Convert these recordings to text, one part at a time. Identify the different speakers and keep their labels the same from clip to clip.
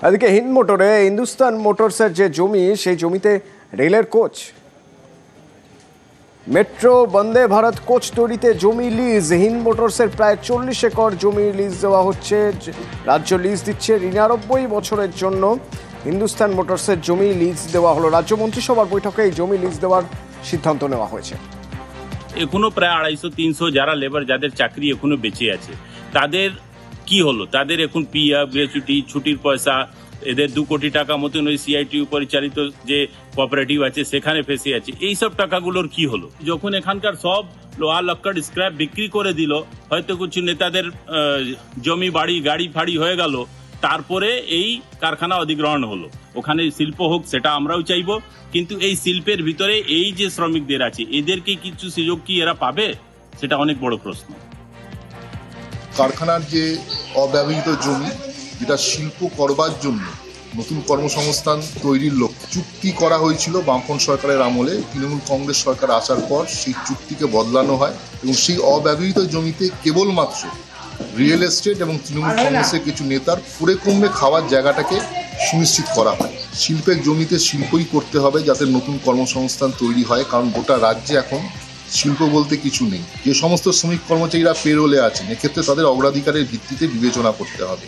Speaker 1: এদিকে হিন্দ মোটরে হিন্দুস্তান মোটরসের যে জমি, সেই জমিতে রেলের coach. Metro Vande Bharat coach তৈরিতে জমি লিজ। হিন্দ মোটরসের প্রায় 40 একর জমি লিজ দেওয়া হচ্ছে। রাজ্য লিজ দিচ্ছে 99 বছরের জন্য। হিন্দুস্তান মোটরসের জমি লিজ দেওয়া হলো। রাজ্য মন্ত্রিসভার বৈঠকে এই জমি লিজ দেওয়ার সিদ্ধান্ত নেওয়া হয়েছে।
Speaker 2: এখনো প্রায় 250-300 যারা লেবার, যাদের চাকরি এখনো বেঁচে আছে, তাদের কি হলো? তাদের এখন পিএফ, গ্র্যাচুইটি, ছুটির পয়সা, এদের 2 কোটি টাকা মতন ওই সিআইটিউ পরিচালিত যে কোঅপারেটিভ আছে সেখানে ফেসে আছে। এইসব টাকাগুলোর কি হলো? যখন এখানকার সব লোহা লক্কর স্ক্র্যাপ বিক্রি করে দিল, হয়তো কিছু নেতাদের জমি বাড়ি গাড়ি ফাড়ি হয়ে গেল, তারপরে এই কারখানা অধিগ্রহণ হলো। ওখানে শিল্প হোক, সেটা আমরাও চাইবো, কিন্তু এই শিল্পের ভিতরে এই যে শ্রমিকদের আছে, এদেরকে কিছু সুযোগ কি এরা পাবে? সেটা অনেক বড় প্রশ্ন।
Speaker 3: কারখানার যে অব্যবহৃত জমি, যেটা শিল্প করবার জন্য নতুন কর্মসংস্থান তৈরির লক্ষ্যে চুক্তি করা হয়েছিল বামফ্রন্ট সরকারের আমলে, তৃণমূল কংগ্রেস সরকার আসার পর সেই চুক্তিকে বদলানো হয় এবং সেই অব্যবহৃত জমিতে কেবলমাত্র রিয়েল এস্টেট এবং তৃণমূল কংগ্রেসের কিছু নেতার পুরে কমবে খাওয়ার জায়গাটাকে সুনিশ্চিত করা হয়। শিল্পের জমিতে শিল্পই করতে হবে যাতে নতুন কর্মসংস্থান তৈরি হয়, কারণ গোটা রাজ্যে এখন শিল্প বলতে কিছু নেই। যে সমস্ত শ্রমিক কর্মচারীরা পেরোলে আছেন, এক্ষেত্রে তাদের অগ্রাধিকারের ভিত্তিতে বিবেচনা করতে হবে।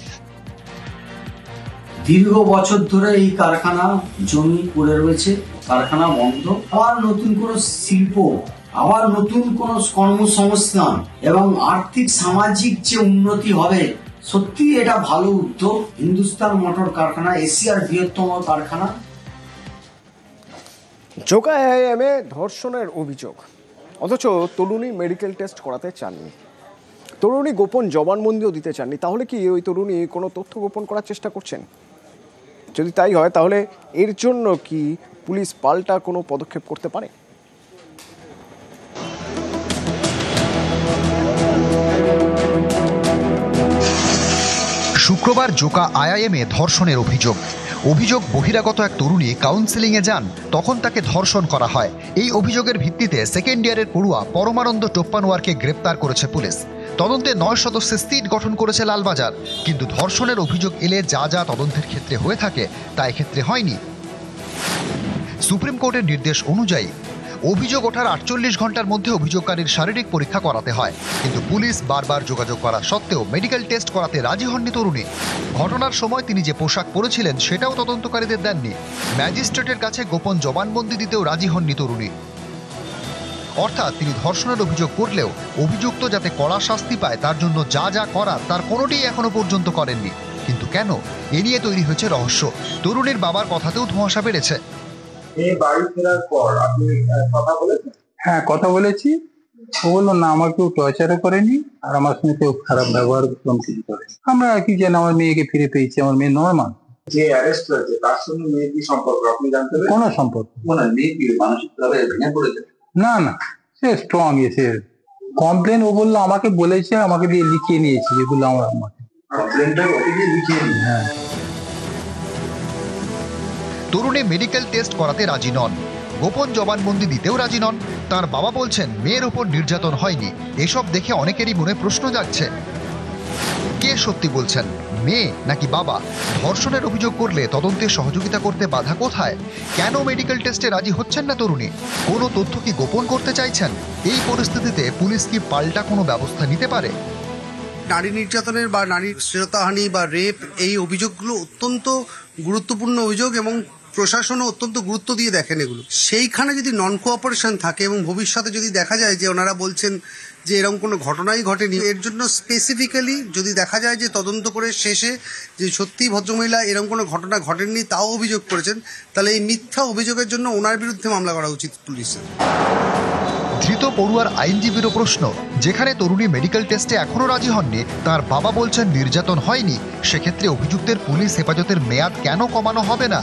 Speaker 4: দীর্ঘ বছর ধরে এই কারখানা জমি পড়ে রয়েছে, কারখানা বন্ধ। আবার নতুন কোনো শিল্প, আবার নতুন কোনো কর্মসংস্থান এবং আর্থিক সামাজিক যে উন্নতি হবে, সত্যি এটা ভালো উদ্যোগ। হিন্দুস্তান মোটর কারখানা এশিয়ার বৃহত্তম কারখানা।
Speaker 1: জোকা এআইএমে ধর্ষণের অভিযোগ, অথচ তরুণী মেডিকেল টেস্ট করাতে চাননি। তরুণী গোপন জবানবন্দিও দিতে চাননি। তাহলে কি ওই তরুণী কোনো তথ্য গোপন করার চেষ্টা করছেন? যদি তাই হয়, তাহলে এর জন্য কি পুলিশ পাল্টা কোনো পদক্ষেপ করতে পারে?
Speaker 5: শুক্রবার জোকা আইআইএমে ধর্ষণের অভিযোগ বহিরাগত এক তরুণী কাউন্সেলিংয়ে যান, তখন তাকে ধর্ষণ করা হয়। এই অভিযোগের ভিত্তিতে সেকেন্ড ইয়ারের পড়ুয়া পরমানন্দ টোপ্পানোয়ারকে গ্রেপ্তার করেছে পুলিশ। তদন্তে 9 সদস্যের সিট গঠন করেছে লালবাজার। কিন্তু ধর্ষণের অভিযোগ এলে যা যা তদন্তের ক্ষেত্রে হয়ে থাকে তা এক্ষেত্রে হয়নি। সুপ্রিম কোর্টের নির্দেশ অনুযায়ী অভিযোগ ওঠার 48 ঘন্টার মধ্যে অভিযোগকারীর শারীরিক পরীক্ষা করাতে হয়। কিন্তু পুলিশ বারবার যোগাযোগ করা সত্ত্বেও মেডিকেল টেস্ট করাতে রাজি হননি তরুণী। ঘটনার সময় তিনি যে পোশাক পরেছিলেন সেটাও তদন্তকারীদের দেননি। ম্যাজিস্ট্রেটের কাছে গোপন জবানবন্দি দিতেও রাজি হননি তরুণী। অর্থাৎ তিনি ধর্ষণের অভিযোগ করলেও অভিযুক্ত যাতে কড়া শাস্তি পায় তার জন্য যা যা করার তার কোনোটিই এখনো পর্যন্ত করেননি। কিন্তু কেন? এ নিয়ে তৈরি হয়েছে রহস্য। তরুণীর বাবার কথাতেও ধোঁয়াশা বেড়েছে।
Speaker 6: বাড়ি ফেরার পর আপনি কথা বলেছেন? হ্যাঁ, কথা বলেছি। ও বললো না, আমার কেউ টর্চারও করেনি আর আমার সঙ্গে কেউ খারাপ ব্যবহার করে। আমরা আর কি জানি, আমার মেয়েকে ফিরে পেয়েছি, আমার মেয়ে নর্মাল। যে অ্যারেস্ট হয়েছে তার সঙ্গে মেয়ের কি সম্পর্ক আপনি জানতে পারেন? কোনো সম্পর্ক না। মেয়ে কি মানসিকভাবে ভেঙে পড়েছে? না না, সে স্ট্রং। এসে কমপ্লেন ও বললো আমাকে বলেছে, আমাকে দিয়ে লিখিয়ে নিয়েছি যেগুলো আমার কমপ্লেনটা ওকে দিয়ে লিখিয়ে নিই। হ্যাঁ।
Speaker 5: তরুণী মেডিকেল টেস্ট করাতে রাজি নন, গোপন জবানবন্দি দিতেও রাজি নন। তার বাবা বলছেন মেয়ের ওপর নির্যাতন হয়নি। এসব দেখে অনেকেরই মনে প্রশ্ন জাগছে, কে সত্যি বলছেন, মেয়ে নাকি বাবা? ধর্ষণের অভিযোগ করলে তদন্তে সহযোগিতা করতে বাধা কোথায়? কেন মেডিকেল টেস্টে রাজি হচ্ছেন না তরুণী? কোনো তথ্য কি গোপন করতে চাইছেন? এই পরিস্থিতিতে পুলিশ কি পাল্টা কোনো ব্যবস্থা নিতে পারে?
Speaker 7: নারী নির্যাতনের বা নারীর শ্লীলতাহানি বা রেপ, এই অভিযোগগুলো অত্যন্ত গুরুত্বপূর্ণ অভিযোগ এবং প্রশাসনও অত্যন্ত গুরুত্ব দিয়ে দেখেন এগুলো। সেইখানে যদি নন কোঅপারেশন থাকে এবং ভবিষ্যতে যদি দেখা যায় যে ওনারা বলছেন যে এরকম কোনো ঘটনাই ঘটেনি, এর জন্য স্পেসিফিক্যালি যদি দেখা যায় যে তদন্ত করে শেষে যে সত্যিই ভদ্রমহিলা এরকম কোনো ঘটনা ঘটেননি তাও অভিযোগ করেছেন, তাহলে এই মিথ্যা অভিযোগের জন্য ওনার বিরুদ্ধে মামলা করা উচিত পুলিশের।
Speaker 5: ধৃত পড়ুয়ার আইনজীবীরও প্রশ্ন, যেখানে তরুণী মেডিকেল টেস্টে এখনো রাজি হননি, তার বাবা বলছেন নির্যাতন হয়নি, সেক্ষেত্রে অভিযুক্তের পুলিশ হেফাজতের মেয়াদ কেন কমানো হবে না?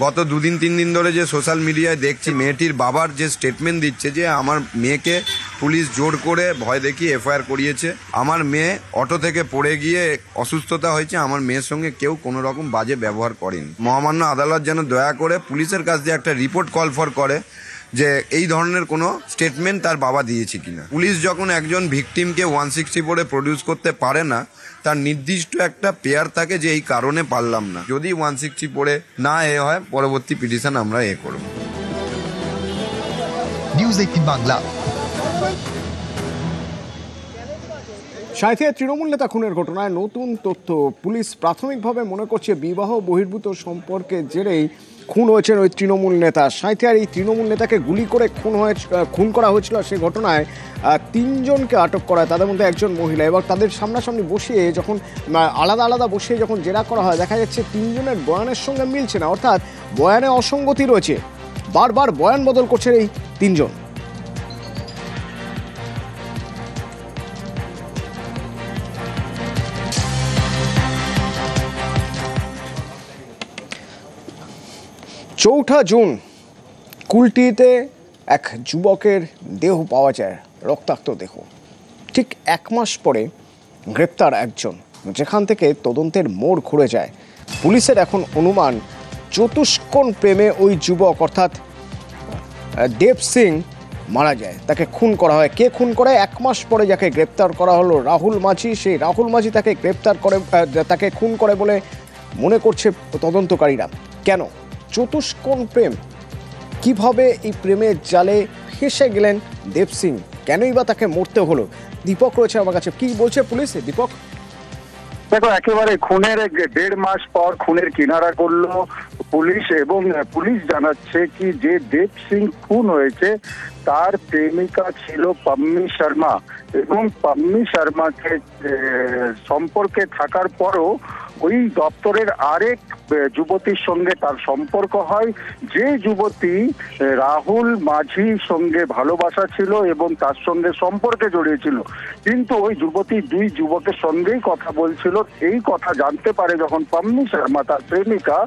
Speaker 8: গত 2-3 দিন ধরে যে সোশ্যাল মিডিয়ায় দেখছি, মেয়েটির বাবার যে স্টেটমেন্ট দিচ্ছে যে আমার মেয়েকে পুলিশ জোর করে ভয় দেখিয়ে এফআইআর করিয়েছে, আমার মেয়ে অটো থেকে পড়ে গিয়ে অসুস্থতা হয়েছে, আমার মেয়ের সঙ্গে কেউ কোনো রকম বাজে ব্যবহার করেনি। মহামান্য আদালত যেন দয়া করে পুলিশের কাছ দিয়ে একটা রিপোর্ট কল ফর করে, যে এই ধরনের কোনো স্টেটমেন্ট তার বাবা দিয়েছে কিনা। পুলিশ যখন একজন ভিকটিমকে 164 প্রডিউস করতে পারে না, তার নির্দিষ্ট একটা পেয়ার থাকে যে এই কারণে পারলাম না। যদি 164 না হয়, পরবর্তী পিটিশন আমরা করব।
Speaker 5: নিউজ 18 বাংলা।
Speaker 1: সাঁইথিয়ায় তৃণমূল নেতা খুনের ঘটনায় নতুন তথ্য। পুলিশ প্রাথমিকভাবে মনে করছে বিবাহ বহির্ভূত সম্পর্কের জেরেই খুন হয়েছেন ওই তৃণমূল নেতা। সাঁইথিয়ার এই তৃণমূল নেতাকে গুলি করে খুন করা হয়েছিল। সে ঘটনায় 3 জনকে আটক করা হয়, তাদের মধ্যে একজন মহিলা। এবার তাদের সামনাসামনি বসিয়ে যখন আলাদা আলাদা বসিয়ে যখন জেরা করা হয়, দেখা যাচ্ছে 3 জনের বয়ানের সঙ্গে মিলছে না, অর্থাৎ বয়ানে অসঙ্গতি রয়েছে। বারবার বয়ান বদল করছে এই 3 জন। চৌঠা জুন কুলটিতে এক যুবকের দেহ পাওয়া যায়, রক্তাক্ত দেহ। ঠিক 1 মাস পরে গ্রেপ্তার একজন, যেখান থেকে তদন্তের মোড় ঘুরে যায়। পুলিশের এখন অনুমান চতুষ্কোণ প্রেমে ওই যুবক অর্থাৎ দেব সিং মারা যায়, তাকে খুন করা হয়। কে খুন করে? 1 মাস পরে যাকে গ্রেপ্তার করা হলো রাহুল মাঝি, সেই রাহুল মাঝি তাকে গ্রেপ্তার করে, তাকে খুন করে বলে মনে করছে তদন্তকারীরা। কেন? চতুষ্কোণ প্রেম। কিভাবে এই প্রেমের জালে ফেঁসে গেলেন দেব সিং? কেনই বা তাকে মরতে হলো? দীপক রয়েছে আমার কাছে। কি বলছে পুলিশ? দীপক,
Speaker 9: দেখো, একেবারে খুনের 1.5 মাস পর খুনের কিনারা করলো পুলিশ, এবং পুলিশ জানাচ্ছে কি যে দেব সিং খুন হয়েছে তার প্রেমিকা ছিল পাম্মি শর্মা, এবং পাম্মি শর্মাকে সম্পর্কে থাকার পরও ওই দপ্তরের আরেক যুবতীর সঙ্গে তার সম্পর্ক হয়, যে যুবতী রাহুল মাঝির সঙ্গে ভালোবাসা ছিল এবং তার সঙ্গে সম্পর্কে জড়িয়েছিল। কিন্তু ওই যুবতী 2 যুবকের সঙ্গেই কথা বলছিল। এই কথা জানতে পারে যখন পাম্মি শর্মা তার প্রেমিকা,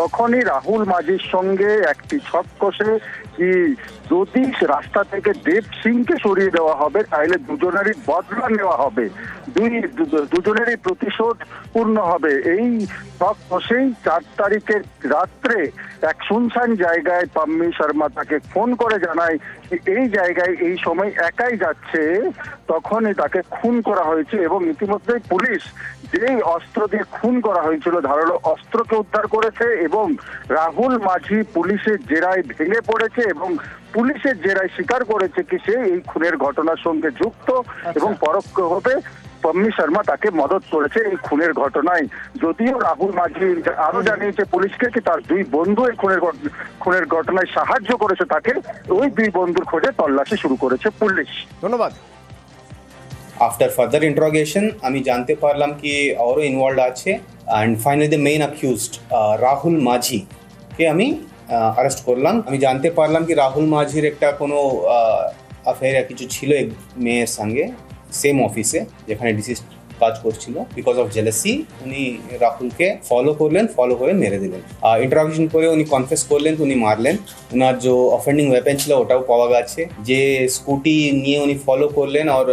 Speaker 9: তখনই রাহুল মাঝির সঙ্গে একটি ছক কষে কি যদি রাস্তা থেকে দেব সিংকে সরিয়ে দেওয়া হবে তাহলে দুজনেরই বদলা নেওয়া হবে, দুজনেরই প্রতিশোধ পূর্ণ হবে। এই ছক কষেই 4 তারিখের রাত্রে এক শুনশান জায়গায় পাম্মি শর্মা তাকে ফোন করে জানায় এই জায়গায় এই সময় একাই যাচ্ছে, তখনই তাকে খুন করা হয়েছে। এবং ইতিমধ্যেই পুলিশ যেই অস্ত্র দিয়ে খুন করা হয়েছিল ধারালো অস্ত্রকে উদ্ধার করেছে, এবং রাহুল মাঝি পুলিশের জেরায় ভেঙে পড়েছে এবং পুলিশের জেরায় স্বীকার করেছে কি সে এই খুনের ঘটনার সঙ্গে যুক্ত, এবং পরোক্ষভাবে পাম্মি শর্মা তাকে মদত করেছে এই খুনের ঘটনায়। যদিও রাহুল মাঝি আরো জানিয়েছে পুলিশকে কি তার 2 বন্ধু এই খুনের ঘটনায় সাহায্য করেছে তাকে। ওই 2 বন্ধুর খোঁজে তল্লাশি শুরু করেছে পুলিশ।
Speaker 1: ধন্যবাদ।
Speaker 10: আফটার ফার্দার ইন্টারোগেশন আমি জানতে পারলাম কি আরও ইনভলভ আছে, and finally the main accused Rahul মাঝি কে আমি অ্যারেস্ট করলাম। আমি জানতে পারলাম কি রাহুল মাঝির একটা কোনো অ্যাফেয়ার কিছু ছিল এক মেয়ের সঙ্গে, সেম অফিসে যেখানে ডিসিজ কাজ করছিল। বিকজ অফ জেলাসি উনি রাহুলকে ফলো করলেন, ফলো করে মেরে দিলেন। ইন্টারোগেশন করে উনি কনফেস করলেন উনি মারলেন। ওনার যে অফেন্ডিং ওয়েপেন ছিল ওটাও পাওয়া গেছে। যে স্কুটি নিয়ে উনি ফলো করলেন আর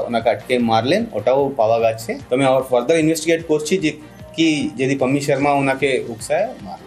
Speaker 10: ওনাকে আটকে মারলেন ওটাও পাওয়া গেছে। তো আমি আবার ফার্দার ইনভেস্টিগেট করছি যে কি যদি পাম্মি শর্মা ওনাকে উকসায় মারলেন।